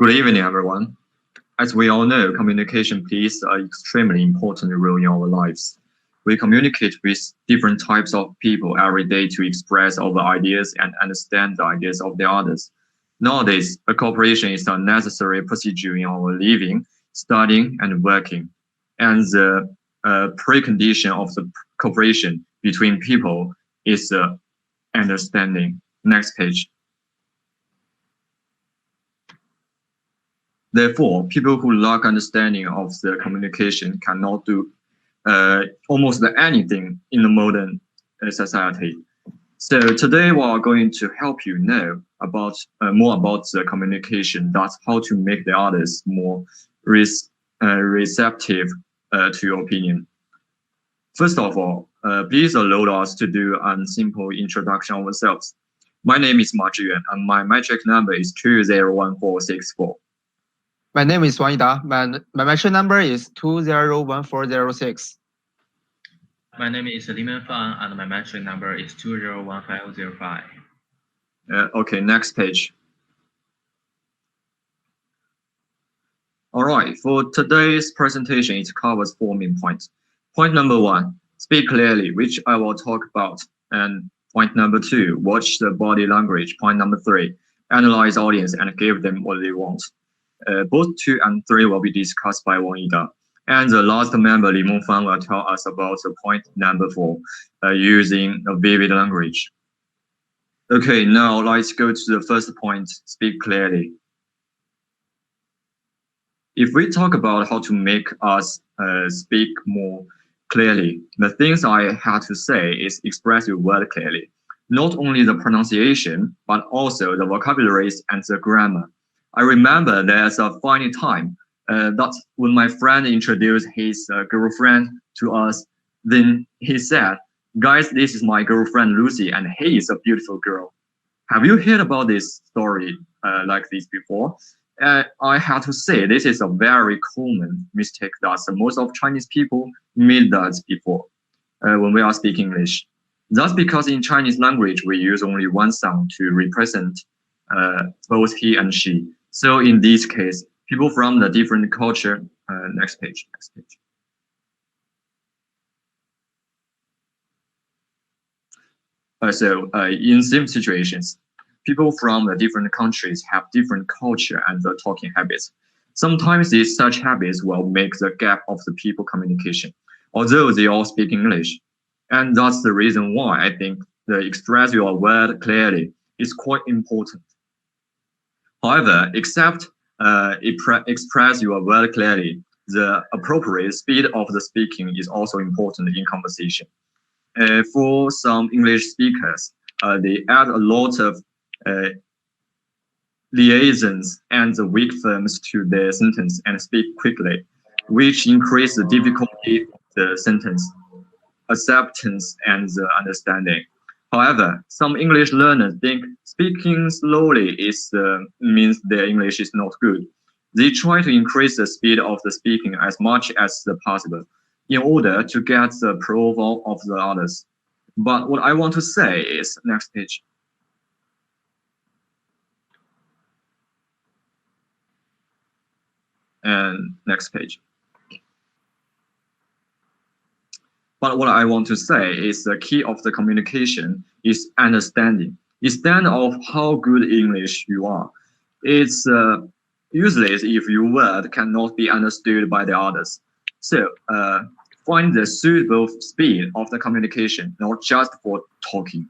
Good evening, everyone. As we all know, communication plays an extremely important role in our lives. We communicate with different types of people every day to express our ideas and understand the ideas of the others. Nowadays, a cooperation is a necessary procedure in our living, studying, and working. And the precondition of the cooperation between people is understanding. Next page. Therefore, people who lack understanding of the communication cannot do almost anything in the modern society. So today we are going to help you know about more about the communication. That's how to make the others more receptive to your opinion. First of all, please allow us to do a simple introduction of ourselves. My name is Zhiyuan, and my metric number is 201464. My name is Wang Yida. My metric number is 201406. My name is Mengfan, and my metric number is 201505. Okay, next page. All right, for today's presentation, it covers 4 main points. Point number 1, speak clearly, which I will talk about. And point number 2, watch the body language. Point number 3, analyze audience and give them what they want. Both 2 and 3 will be discussed by Wang Yida. And the last member, Mengfan, will tell us about the point number 4, using a vivid language. Okay, now let's go to the first point, speak clearly. If we talk about how to make us speak more clearly, the things I had to say is express your word clearly. Not only the pronunciation, but also the vocabularies and the grammar. I remember there's a funny time that when my friend introduced his girlfriend to us, then he said, "Guys, this is my girlfriend Lucy, and he is a beautiful girl." Have you heard about this story like this before? I had to say this is a very common mistake that most of Chinese people made that before when we are speaking English. That's because in Chinese language we use only one sound to represent both he and she. So in this case, people from the different culture, next page. So in same situations, people from the different countries have different culture and the talking habits. Sometimes these such habits will make the gap of the people communication, although they all speak English. And that's the reason why I think the express your word clearly is quite important. However, except express your word clearly, the appropriate speed of the speaking is also important in conversation. For some English speakers, they add a lot of liaisons and the weak forms to their sentence and speak quickly, which increase the difficulty of the sentence acceptance and the understanding. However, some English learners think speaking slowly means their English is not good. They try to increase the speed of the speaking as much as possible in order to get the approval of the others. But what I want to say is, next page. And next page. But what I want to say is the key of the communication is understanding. Instead of how good English you are, it's useless if your word cannot be understood by the others. So find the suitable speed of the communication, not just for talking.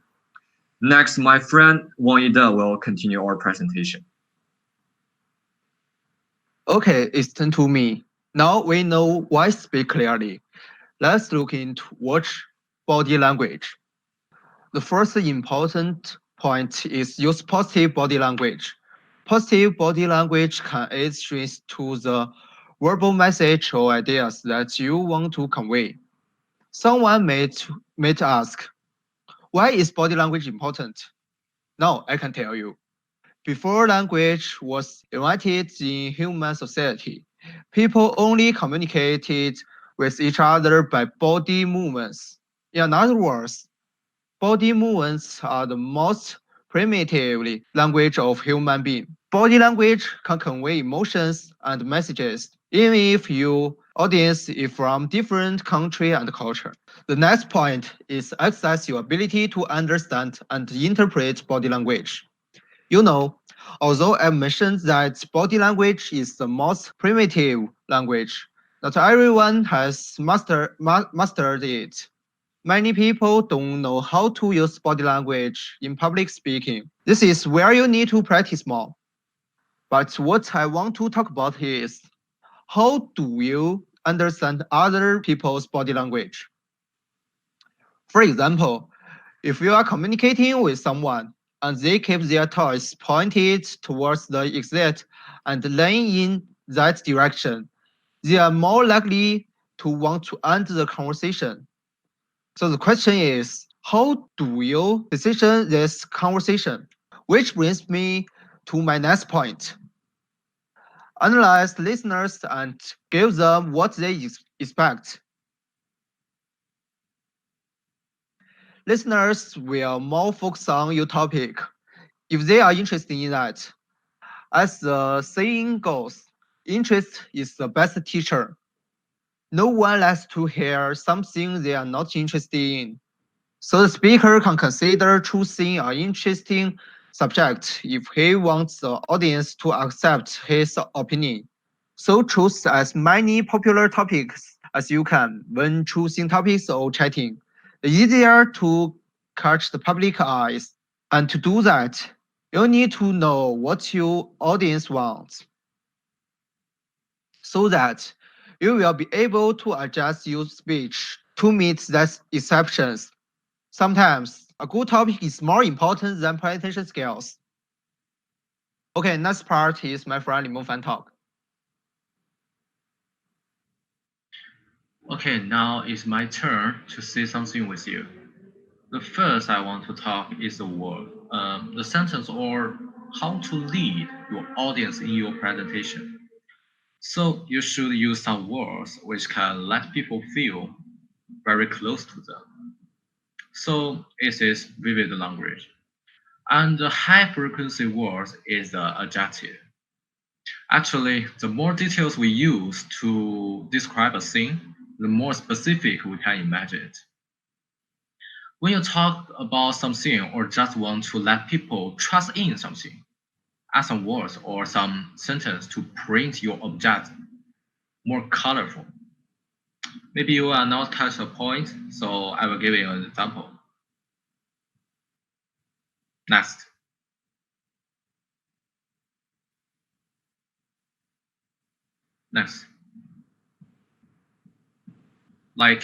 Next, my friend Wang Yida will continue our presentation. Okay, it's turn to me. Now we know why speak clearly. Let's look into watch body language. The first important point is use positive body language. Positive body language can aid strength to the verbal message or ideas that you want to convey. Someone may ask, why is body language important? Now I can tell you. Before language was invented in human society, people only communicated with each other by body movements. In other words, body movements are the most primitive language of human being. Body language can convey emotions and messages, even if your audience is from different country and culture. The next point is exercise your ability to understand and interpret body language. Although I mentioned that body language is the most primitive language, not everyone has mastered it. Many people don't know how to use body language in public speaking. This is where you need to practice more. But what I want to talk about is how do you understand other people's body language? For example, if you are communicating with someone and they keep their toes pointed towards the exit and lean in that direction, they are more likely to want to end the conversation. So the question is, how do you decision this conversation? Which brings me to my next point. Analyze listeners and give them what they expect. Listeners will more focus on your topic if they are interested in that. As the saying goes, interest is the best teacher. No one likes to hear something they are not interested in. So the speaker can consider choosing an interesting subject if he wants the audience to accept his opinion. So choose as many popular topics as you can when choosing topics or chatting. The easier to catch the public eyes. And to do that, you need to know what your audience wants so that you will be able to adjust your speech to meet that exceptions. Sometimes a good topic is more important than presentation skills. Okay, next part is my friend Mengfan talk. Okay, now it's my turn to say something with you. The first I want to talk is the word, the sentence, or how to lead your audience in your presentation. So you should use some words which can let people feel very close to them. So it is vivid language. And the high frequency words is the adjective. Actually, the more details we use to describe a scene, the more specific we can imagine it. When you talk about something or just want to let people trust in something, add some words or some sentence to print your object more colorful. Maybe you are not catch the point, so I will give you an example. Next. Next. Like,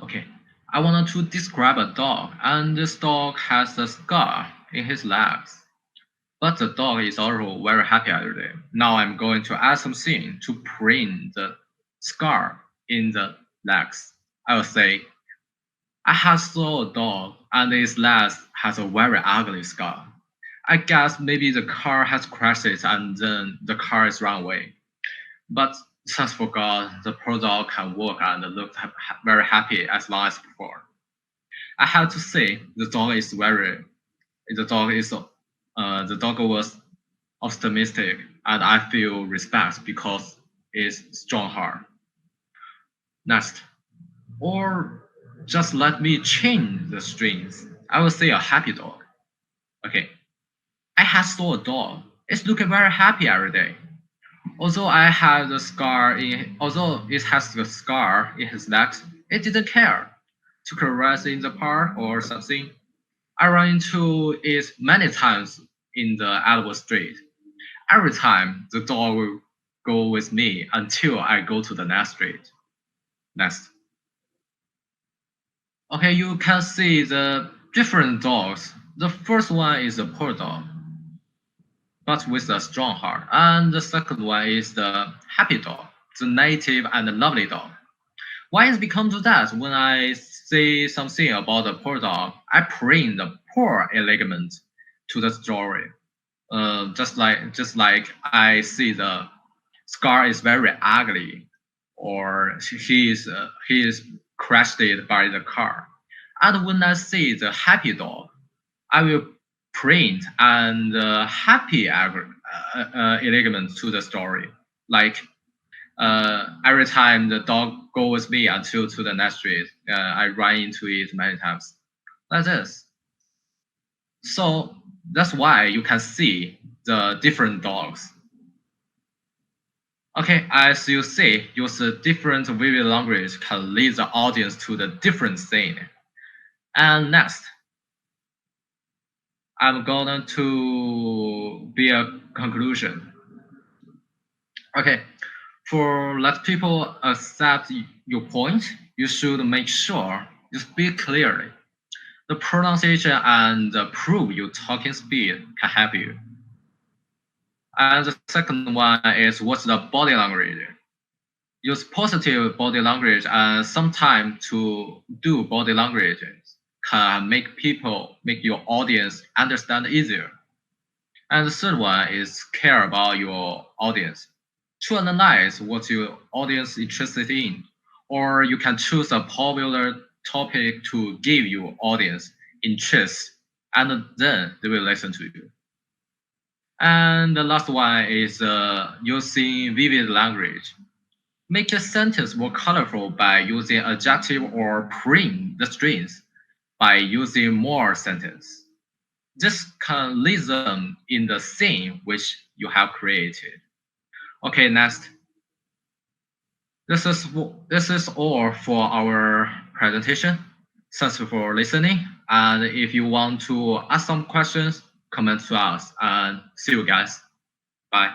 okay, I wanted to describe a dog, and this dog has a scar in his legs. But the dog is also very happy every day. Now I'm going to add something to print the scar in the legs. I will say, I have saw a dog and its legs has a very ugly scar. I guess maybe the car has crashed it and then the car is run away. But just forgot the poor dog can walk and looked very happy as long as before. I have to say the dog is the dog was optimistic and I feel respect because it's strong heart. Next, or just let me change the strings. I will say a happy dog. Okay, I have saw a dog. It's looking very happy every day. Although it has the scar in his legs, it didn't care to caress in the park or something. I run into it many times in the Elbow Street. Every time the dog will go with me until I go to the next street. Next. Okay, you can see the different dogs. The first one is a poor dog, but with a strong heart. And the second one is the happy dog, the native and lovely dog. Why it become to that? When I say something about the poor dog, I bring the poor element to the story. Just like I see the scar is very ugly, or he is crashed by the car. And when I see the happy dog, I will print and element to the story. Like every time the dog goes with me until to the next street, I run into it many times. Like this. So that's why you can see the different dogs. Okay, as you see, use a different vivid language can lead the audience to the different scene. And next, I'm going to be a conclusion. Okay, for let people accept your point, you should make sure you speak clearly. The pronunciation and the proof your talking speed can help you. And the second one is what's the body language. Use positive body language and sometimes to do body language can make your audience understand easier. And the third one is care about your audience. To analyze what your audience is interested in, or you can choose a popular topic to give your audience interest, and then they will listen to you. And the last one is using vivid language. Make a sentence more colorful by using adjective or print the strings by using more sentence. This can lead them in the scene which you have created. Okay, next. This is all for our presentation. Thanks for listening. And if you want to ask some questions, comment to us. And see you guys. Bye.